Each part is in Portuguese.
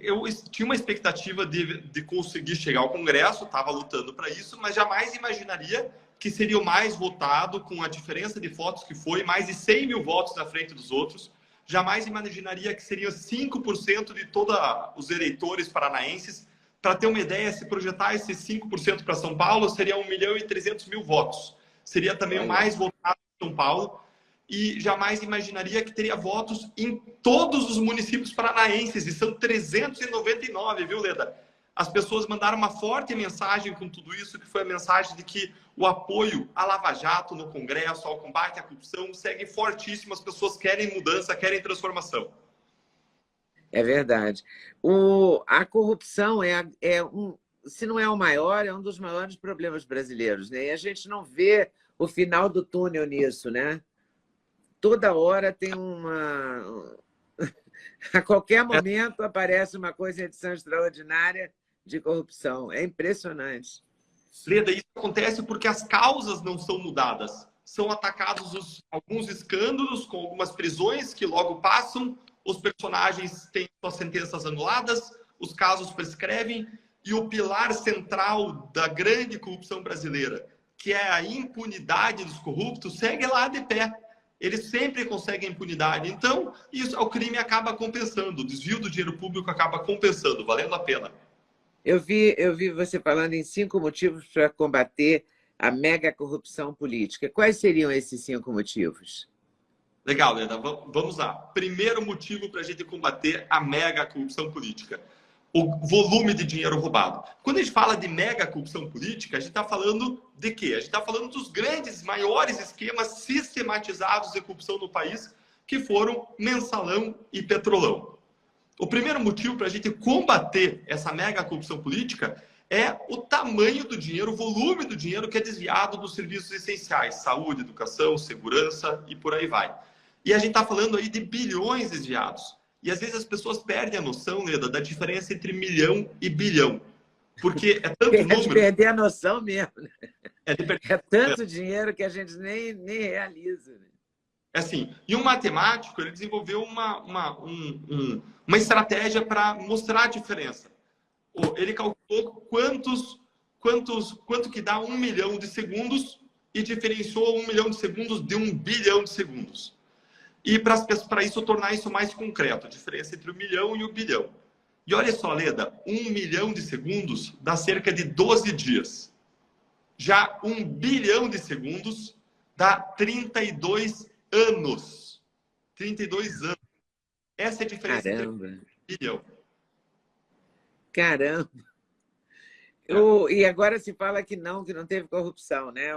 eu tinha uma expectativa de conseguir chegar ao Congresso, estava lutando para isso, mas jamais imaginaria que seria o mais votado, com a diferença de votos que foi, mais de 100 mil votos na frente dos outros. Jamais imaginaria que seria 5% de todos os eleitores paranaenses. Para ter uma ideia, se projetar esses 5% para São Paulo, seria 1.300.000 votos. Seria também o mais votado em São Paulo. E jamais imaginaria que teria votos em todos os municípios paranaenses, e são 399, viu, Leda? As pessoas mandaram uma forte mensagem com tudo isso, que foi a mensagem de que o apoio à Lava Jato no Congresso, ao combate à corrupção, segue fortíssimo. As pessoas querem mudança, querem transformação. É verdade. A corrupção se não é o maior, é um dos maiores problemas brasileiros, né? E a gente não vê o final do túnel nisso, né? Toda hora tem a qualquer momento aparece uma coisa em edição extraordinária de corrupção. É impressionante. Leda, isso acontece porque as causas não são mudadas. São atacados alguns escândalos com algumas prisões que logo passam, os personagens têm suas sentenças anuladas, os casos prescrevem, e o pilar central da grande corrupção brasileira, que é a impunidade dos corruptos, segue lá de pé. Eles sempre conseguem impunidade. Então, o crime acaba compensando, o desvio do dinheiro público acaba compensando, valendo a pena. Eu vi você falando em 5 motivos para combater a mega corrupção política. Quais seriam esses 5 motivos? Legal, Leda. Vamos lá. Primeiro motivo para a gente combater a mega corrupção política: o volume de dinheiro roubado. Quando a gente fala de mega corrupção política, a gente está falando de quê? A gente está falando dos grandes, maiores esquemas sistematizados de corrupção no país, que foram Mensalão e Petrolão. O primeiro motivo para a gente combater essa mega corrupção política é o tamanho do dinheiro, o volume do dinheiro que é desviado dos serviços essenciais: saúde, educação, segurança e por aí vai. E a gente está falando aí de bilhões desviados. E às vezes as pessoas perdem a noção, Leda, da diferença entre milhão e bilhão. Porque é tanto número... de perder a noção mesmo. Né? É tanto dinheiro que a gente nem realiza. Né? É assim, e um matemático, ele desenvolveu uma estratégia para mostrar a diferença. Ele calculou quanto que dá 1 milhão de segundos e diferenciou 1 milhão de segundos de 1 bilhão de segundos. E para isso, tornar isso mais concreto, a diferença entre o milhão e o bilhão. E olha só, Leda, 1 milhão de segundos dá cerca de 12 dias. Já 1 bilhão de segundos dá 32 anos. 32 anos. Essa é a diferença entre um bilhão. Caramba! E agora se fala que não teve corrupção, né?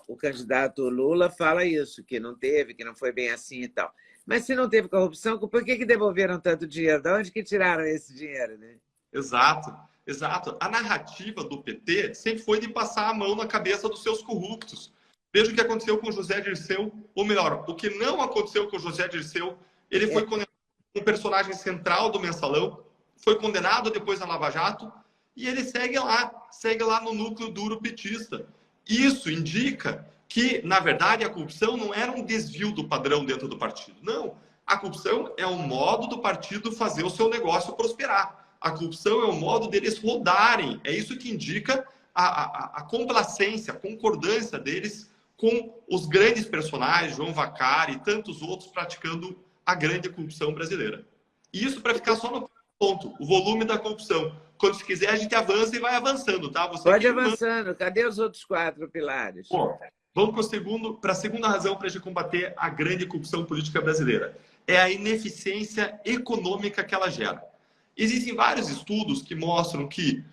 O candidato Lula fala isso, que não teve, que não foi bem assim e tal. Mas se não teve corrupção, por que devolveram tanto dinheiro? De onde que tiraram esse dinheiro, né? Exato, exato. A narrativa do PT sempre foi de passar a mão na cabeça dos seus corruptos. Veja o que aconteceu com José Dirceu, ou melhor, o que não aconteceu com José Dirceu. Ele foi condenado como um personagem central do Mensalão, foi condenado depois na Lava Jato, e ele segue lá no núcleo duro petista. Isso indica que, na verdade, a corrupção não era um desvio do padrão dentro do partido. Não, a corrupção é um modo do partido fazer o seu negócio prosperar. A corrupção é um modo deles rodarem. É isso que indica a complacência, a concordância deles com os grandes personagens, João Vacari e tantos outros, praticando a grande corrupção brasileira. E isso para ficar só no ponto, o volume da corrupção. Quando se quiser, a gente avança e vai avançando, tá? Pode ir avançando. Cadê os outros 4 pilares? Bom, vamos para a segunda razão para a gente combater a grande corrupção política brasileira. É a ineficiência econômica que ela gera. Existem vários estudos que mostram que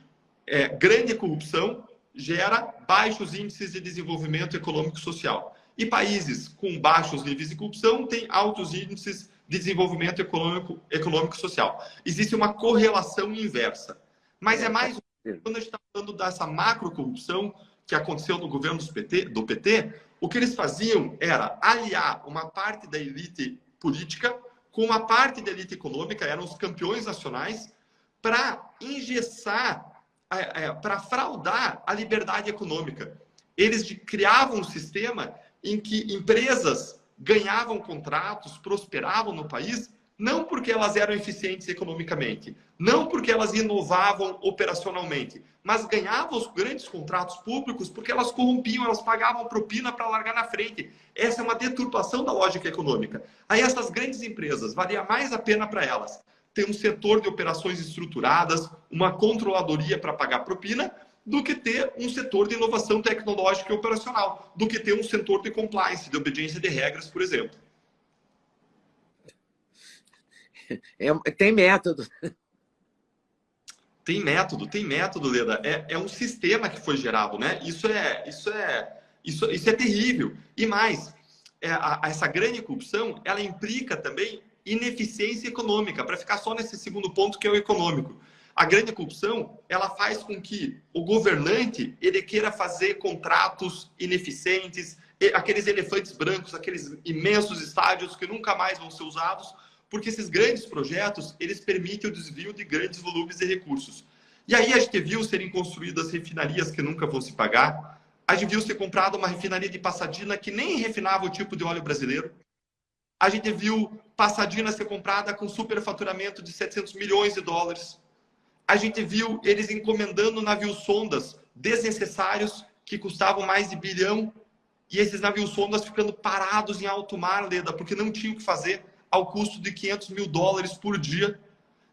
grande corrupção gera baixos índices de desenvolvimento econômico e social. E países com baixos níveis de corrupção têm altos índices de desenvolvimento econômico e social. Existe uma correlação inversa. Mas é mais quando a gente está falando dessa macro-corrupção que aconteceu no governo do PT, o que eles faziam era aliar uma parte da elite política com uma parte da elite econômica, eram os campeões nacionais, para engessar, para fraudar a liberdade econômica. Eles criavam um sistema em que empresas ganhavam contratos, prosperavam no país, não porque elas eram eficientes economicamente, não porque elas inovavam operacionalmente, mas ganhavam os grandes contratos públicos porque elas corrompiam, elas pagavam propina para largar na frente. Essa é uma deturpação da lógica econômica. Aí essas grandes empresas, valia mais a pena para elas ter um setor de operações estruturadas, uma controladoria para pagar propina, do que ter um setor de inovação tecnológica e operacional, do que ter um setor de compliance, de obediência de regras, por exemplo. Tem método. Tem método, Leda. É um sistema que foi gerado, né? Isso é terrível. E mais, essa grande corrupção, ela implica também ineficiência econômica, para ficar só nesse segundo ponto, que é o econômico. A grande corrupção, ela faz com que o governante, ele queira fazer contratos ineficientes, aqueles elefantes brancos, aqueles imensos estádios que nunca mais vão ser usados, porque esses grandes projetos, eles permitem o desvio de grandes volumes de recursos. E aí a gente viu serem construídas refinarias que nunca vão se pagar, a gente viu ser comprada uma refinaria de Passadina que nem refinava o tipo de óleo brasileiro, a gente viu Passadina ser comprada com superfaturamento de 700 milhões de dólares, a gente viu eles encomendando navios-sondas desnecessários que custavam mais de bilhão, e esses navios-sondas ficando parados em alto mar, Leda, porque não tinham o que fazer, ao custo de 500 mil dólares por dia.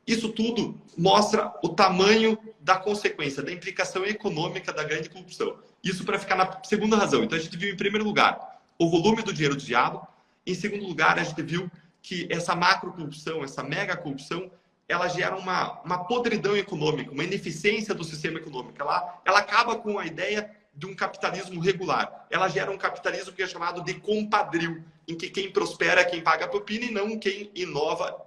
Isso tudo mostra o tamanho da consequência, da implicação econômica da grande corrupção. Isso para ficar na segunda razão. Então, a gente viu, em primeiro lugar, o volume do dinheiro desviado. Em segundo lugar, a gente viu que essa macro corrupção, essa mega corrupção, ela gera uma podridão econômica, uma ineficiência do sistema econômico. Ela acaba com a ideia de um capitalismo regular. Ela gera um capitalismo que é chamado de compadril, em que quem prospera é quem paga a propina e não quem inova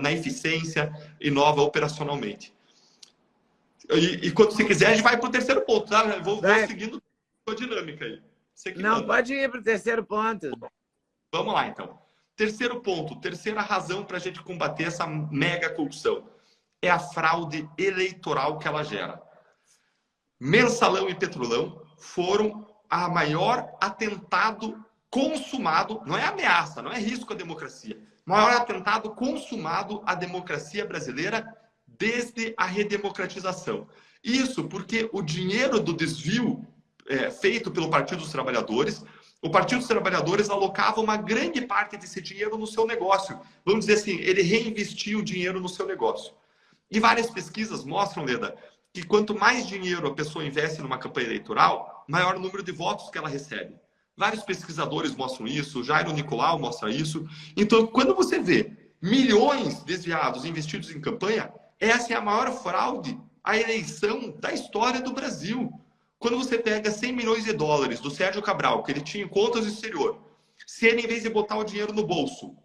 na eficiência, inova operacionalmente. E quando você quiser, a gente vai para o terceiro ponto, tá? Eu vou seguindo a dinâmica aí. Não, pode ir para o terceiro ponto. Vamos lá, então. Terceiro ponto, terceira razão para a gente combater essa mega corrupção é a fraude eleitoral que ela gera. Mensalão e Petrolão foram a maior atentado consumado, não é ameaça, não é risco à democracia, maior atentado consumado à democracia brasileira desde a redemocratização. Isso porque o dinheiro do desvio feito pelo Partido dos Trabalhadores, o Partido dos Trabalhadores alocava uma grande parte desse dinheiro no seu negócio. Vamos dizer assim, ele reinvestia o dinheiro no seu negócio. E várias pesquisas mostram, Leda, que quanto mais dinheiro a pessoa investe numa campanha eleitoral, maior o número de votos que ela recebe. Vários pesquisadores mostram isso, Jairo Nicolau mostra isso. Então, quando você vê milhões desviados investidos em campanha, essa é a maior fraude à eleição da história do Brasil. Quando você pega 100 milhões de dólares do Sérgio Cabral, que ele tinha em contas no exterior, se ele, em vez de botar o dinheiro no bolso,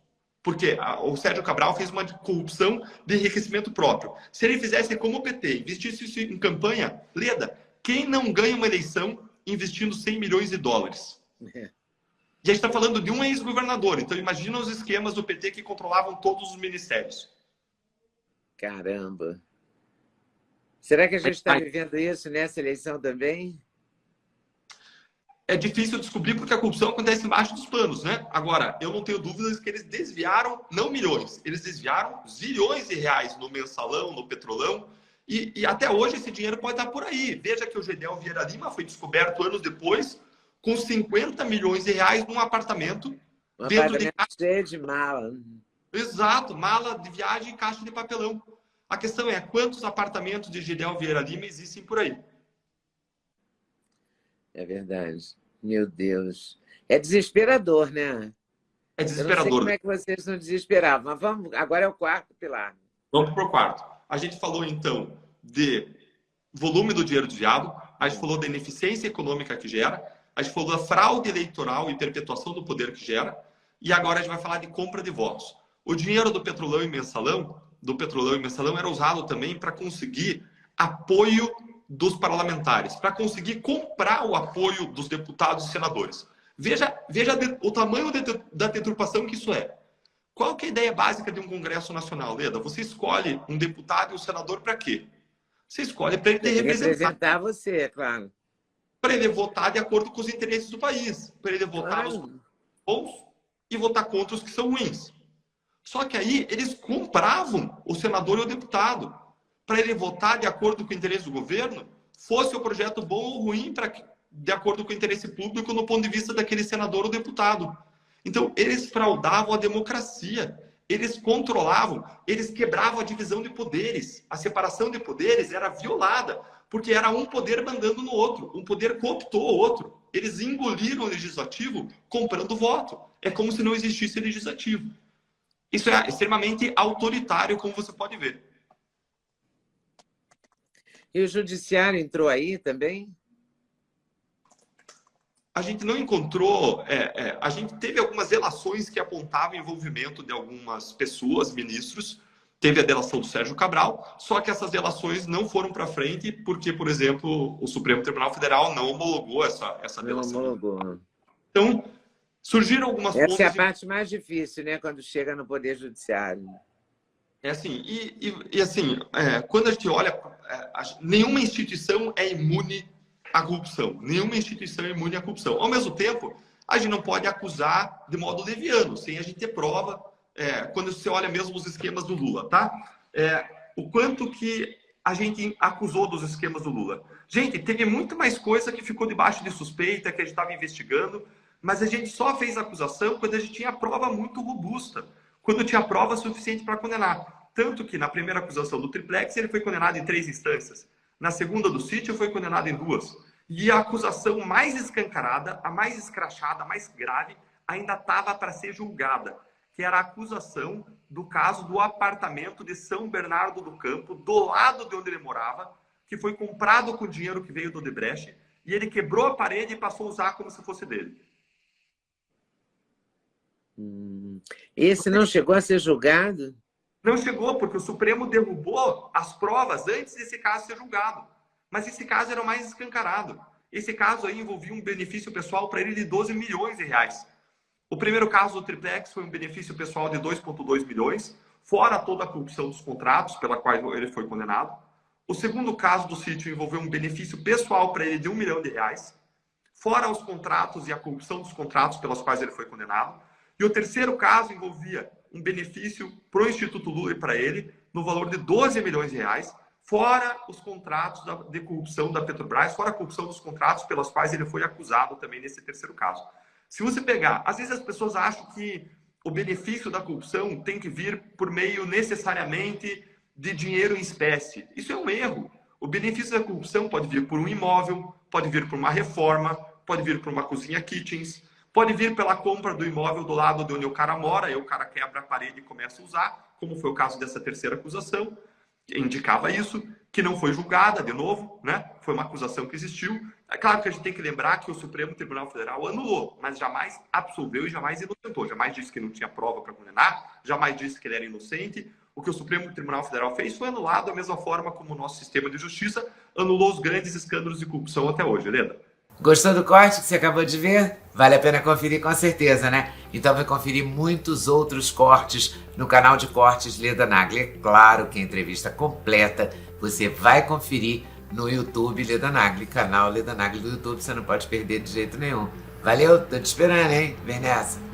porque o Sérgio Cabral fez uma corrupção de enriquecimento próprio. Se ele fizesse como o PT, investisse isso em campanha, Leda, quem não ganha uma eleição investindo 100 milhões de dólares? E a gente está falando de um ex-governador. Então, imagina os esquemas do PT que controlavam todos os ministérios. Caramba! Será que a gente está vivendo isso nessa eleição também? É difícil descobrir porque a corrupção acontece embaixo dos panos, né? Agora, eu não tenho dúvidas que eles desviaram, não milhões, eles desviaram zilhões de reais no Mensalão, no Petrolão, e até hoje esse dinheiro pode estar por aí. Veja que o Gedel Vieira Lima foi descoberto anos depois com 50 milhões de reais num apartamento. Um apartamento cheio de mala. Exato, mala de viagem e caixa de papelão. A questão é, quantos apartamentos de Gedel Vieira Lima existem por aí? É verdade. Meu Deus. É desesperador, né? É desesperador. Eu não sei como é que vocês não desesperavam, mas vamos, agora é o quarto pilar. Vamos para o quarto. A gente falou, então, de volume do dinheiro desviado, a gente falou da ineficiência econômica que gera, a gente falou da fraude eleitoral e perpetuação do poder que gera, e agora a gente vai falar de compra de votos. O dinheiro do Petrolão e Mensalão, era usado também para conseguir apoio dos parlamentares, para conseguir comprar o apoio dos deputados e senadores. Veja o tamanho da deturpação que isso é. Qual que é a ideia básica de um Congresso Nacional, Leda? Você escolhe um deputado e um senador para quê? Você escolhe para ele te representar você, é claro. Para ele votar de acordo com os interesses do país. Para ele votar nos bons e votar contra os que são ruins. Só que aí eles compravam o senador e o deputado para ele votar de acordo com o interesse do governo, fosse o projeto bom ou ruim, de acordo com o interesse público no ponto de vista daquele senador ou deputado. Então, eles fraudavam a democracia, eles controlavam, eles quebravam a divisão de poderes. A separação de poderes era violada, porque era um poder mandando no outro, um poder cooptou o outro. Eles engoliram o legislativo comprando voto. É como se não existisse legislativo. Isso é extremamente autoritário, como você pode ver. E o judiciário entrou aí também? A gente não encontrou... a gente teve algumas delações que apontavam envolvimento de algumas pessoas, ministros. Teve a delação do Sérgio Cabral, só que essas delações não foram para frente porque, por exemplo, o Supremo Tribunal Federal não homologou essa delação. Não homologou. Então, surgiram algumas pontas... Essa é a parte mais difícil, né? Quando chega no Poder Judiciário. É assim, assim, quando a gente olha, nenhuma instituição é imune à corrupção. Nenhuma instituição é imune à corrupção. Ao mesmo tempo, a gente não pode acusar de modo leviano, sem a gente ter prova, quando você olha mesmo os esquemas do Lula, tá? O quanto que a gente acusou dos esquemas do Lula. Gente, teve muito mais coisa que ficou debaixo de suspeita, que a gente estava investigando, mas a gente só fez acusação quando a gente tinha prova muito robusta, quando tinha prova suficiente para condenar. Tanto que na primeira acusação do Triplex ele foi condenado em 3 instâncias. Na segunda do sítio foi condenado em 2. E a acusação mais escancarada, a mais escrachada, a mais grave, ainda estava para ser julgada, que era a acusação do caso do apartamento de São Bernardo do Campo, do lado de onde ele morava, que foi comprado com o dinheiro que veio do Odebrecht, e ele quebrou a parede e passou a usar como se fosse dele. Esse não chegou a ser julgado? Não chegou, porque o Supremo derrubou as provas antes desse caso ser julgado. Mas esse caso era o mais escancarado. Esse caso aí envolvia um benefício pessoal para ele de 12 milhões de reais. O primeiro caso do Triplex foi um benefício pessoal de 2,2 milhões, fora toda a corrupção dos contratos pela qual ele foi condenado. O segundo caso do sítio envolveu um benefício pessoal para ele de 1 milhão de reais, fora os contratos e a corrupção dos contratos pelas quais ele foi condenado. E o terceiro caso envolvia um benefício para o Instituto Lula e para ele, no valor de 12 milhões de reais, fora os contratos de corrupção da Petrobras, fora a corrupção dos contratos pelas quais ele foi acusado também nesse terceiro caso. Se você pegar, às vezes as pessoas acham que o benefício da corrupção tem que vir por meio necessariamente de dinheiro em espécie. Isso é um erro. O benefício da corrupção pode vir por um imóvel, pode vir por uma reforma, pode vir por uma cozinha kitchens, pode vir pela compra do imóvel do lado de onde o cara mora, e o cara quebra a parede e começa a usar, como foi o caso dessa terceira acusação, que indicava isso, que não foi julgada de novo, né? Foi uma acusação que existiu. É claro que a gente tem que lembrar que o Supremo Tribunal Federal anulou, mas jamais absolveu e jamais inocentou, jamais disse que não tinha prova para condenar, jamais disse que ele era inocente. O que o Supremo Tribunal Federal fez foi anulado da mesma forma como o nosso sistema de justiça anulou os grandes escândalos de corrupção até hoje, Helena. Gostou do corte que você acabou de ver? Vale a pena conferir com certeza, né? Então vai conferir muitos outros cortes no canal de cortes Leda Nagli. É claro que a entrevista completa você vai conferir no YouTube Leda Nagli, canal Leda Nagli do YouTube, você não pode perder de jeito nenhum. Valeu, tô te esperando, hein? Vem nessa!